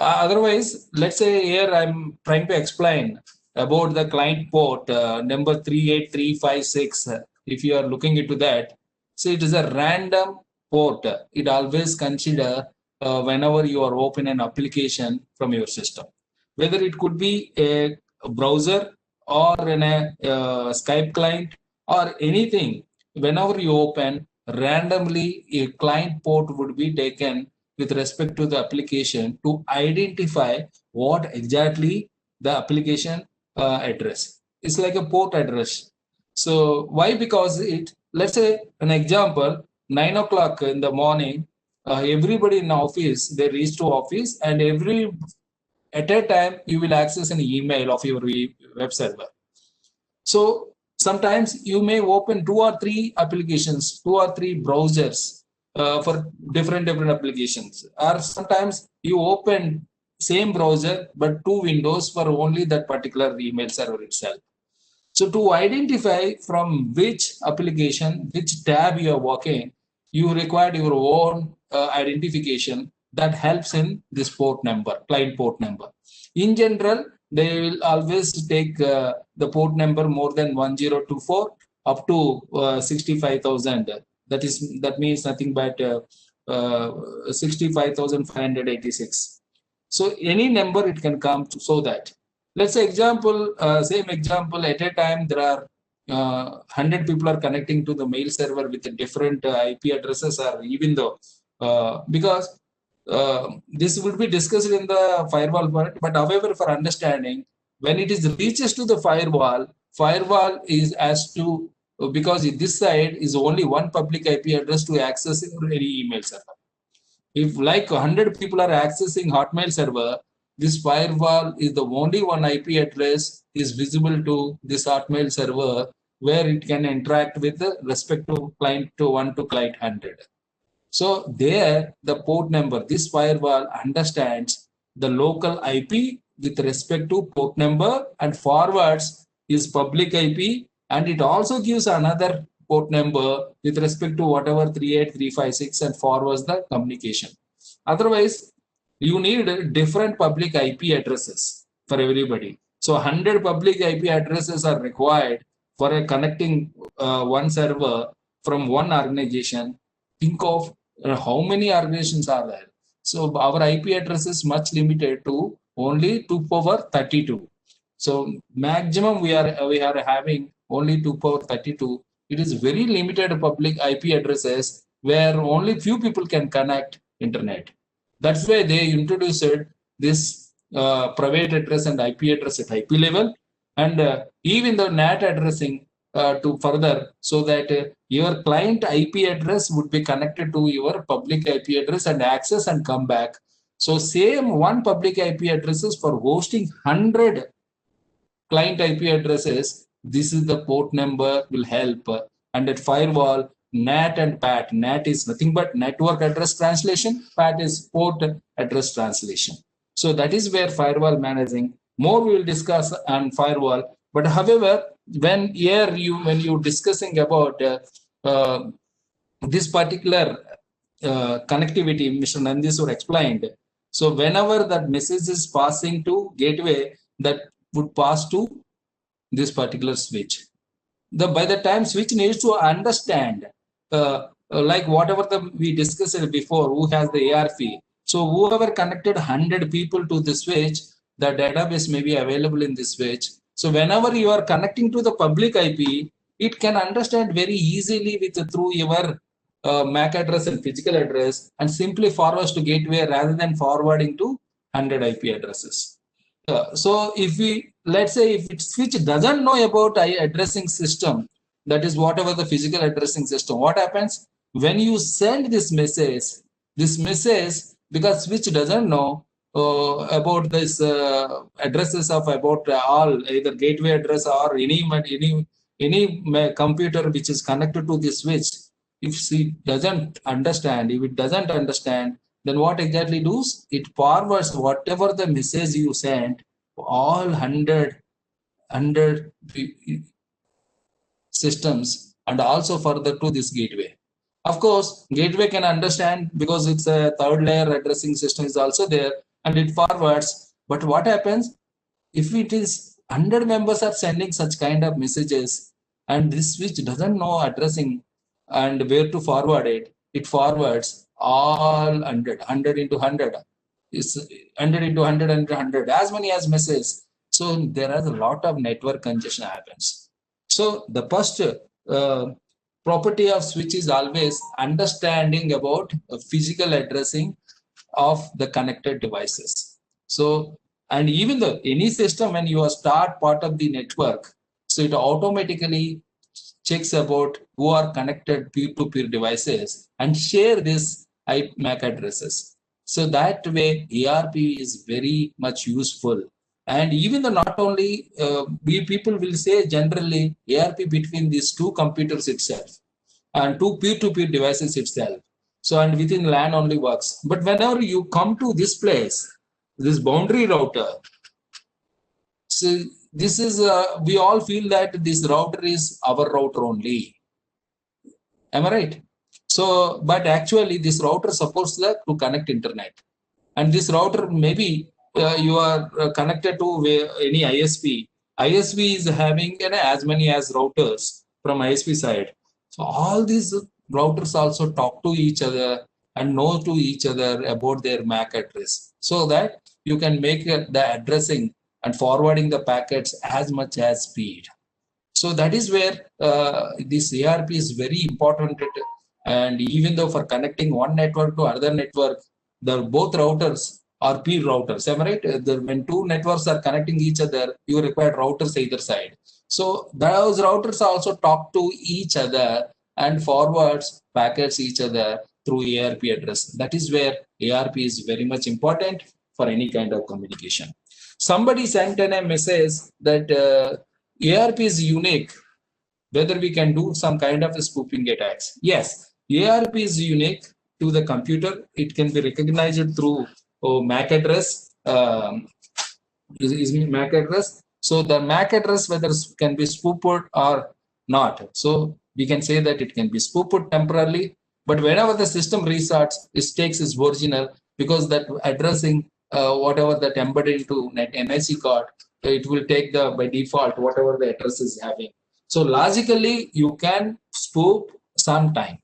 Otherwise, let's say here I'm trying to explain about the client port number 38356. If you are looking into that, so it is a random port. It always consider whenever you are open an application from your system, whether it could be a browser or in a Skype client or anything. Whenever you open, randomly a client port would be taken with respect to the application to identify what exactly the application address. It's like a port address. So why? Because let's say an example, 9 o'clock in the morning, everybody in office, they reach to office, and at a time you will access an email of your web server. So sometimes you may open 2 or 3 applications, 2 or 3 browsers for different applications, or sometimes you open same browser but 2 windows for only that particular email server itself. So to identify from which application, which tab you are working, you require your own identification that helps in this port number, client port number. In general, they will always take the port number more than 1024 up to 65,000. That means nothing but 65,586. So any number it can come to, so that, let's say same example, at a time there are 100 people are connecting to the mail server with different IP addresses, or even though because this will be discussed in the firewall part, but however, for understanding, when it is reaches to the firewall is as to, because this side is only one public IP address to access any email server. If like 100 people are accessing Hotmail server, this firewall is the only one IP address is visible to this Hotmail server, where it can interact with the respective client to 1 to client 100. So there, the port number, this firewall understands the local IP with respect to port number and forwards is public IP, and it also gives another port number with respect to whatever 38356 and forwards the communication. Otherwise, you need different public IP addresses for everybody. So 100 public IP addresses are required for a connecting one server from one organization. Think of how many organizations are there. So our IP address is much limited to only 2 power 32. So maximum we are having only 2 power 32. It is very limited public IP addresses where only few people can connect internet. That's why they introduced this private address and IP address at IP level, and even the NAT addressing to further, so that your client IP address would be connected to your public IP address and access and come back. So same one public IP addresses for hosting 100 client IP addresses. This is the port number will help. And at firewall, NAT and PAT. NAT is nothing but network address translation. PAT is port address translation. So that is where firewall managing. More we will discuss on firewall. But however, when you discussing about this particular connectivity, Mr. Nandiswar explained. So whenever that message is passing to gateway, that would pass to this particular switch. By the time switch needs to understand, like whatever we discussed before, who has the ARP. So whoever connected 100 people to the switch, the database may be available in this switch. So whenever you are connecting to the public IP, it can understand very easily through your MAC address and physical address, and simply forwards to gateway rather than forwarding to 100 IP addresses. So if let's say if switch doesn't know about addressing system, that is whatever the physical addressing system, what happens when you send this message, because switch doesn't know about this addresses of about all either gateway address or any computer which is connected to this switch. If it doesn't understand, then what exactly does? It forwards whatever the message you sent, all 100 systems, and also further to this gateway. Of course, gateway can understand because it's a third layer addressing system is also there. and it forwards. But what happens if it is 100 members are sending such kind of messages, and this switch doesn't know addressing and where to forward it, it forwards all 100 into 100 is 100 into 100 and 100 as many as messages. So there is a lot of network congestion happens. So the first property of switch is always understanding about physical addressing of the connected devices. So, and even the any system when you start part of the network, so it automatically checks about who are connected peer-to-peer devices and share this MAC addresses. So that way ARP is very much useful. And even the not only we people will say generally ARP between these two computers itself and two peer-to-peer devices itself. So and within LAN only works. But whenever you come to this place, this boundary router, so this is we all feel that this router is our router only. Am I right? So, but actually this router supports to connect internet, and this router maybe you are connected to any ISP. ISP is having as many as routers from ISP side. So all these routers also talk to each other and know to each other about their MAC address, so that you can make the addressing and forwarding the packets as much as speed. So that is where this ARP is very important. And even though for connecting one network to another network, the both routers are peer routers. Am I right? When two networks are connecting each other, you require routers either side. So those routers also talk to each other and forwards packets each other through ARP address. That is where ARP is very much important for any kind of communication. Somebody sent in a message that ARP is unique, whether we can do some kind of a spoofing attacks. Yes, ARP is unique to the computer. It can be recognized through MAC address. Is MAC address. So the MAC address whether can be spoofed or not. So we can say that it can be spoofed temporarily, but whenever the system restarts, it takes its original, because that addressing whatever that embedded into NIC card, it will take the by default whatever the address is having. So logically you can spoof sometime,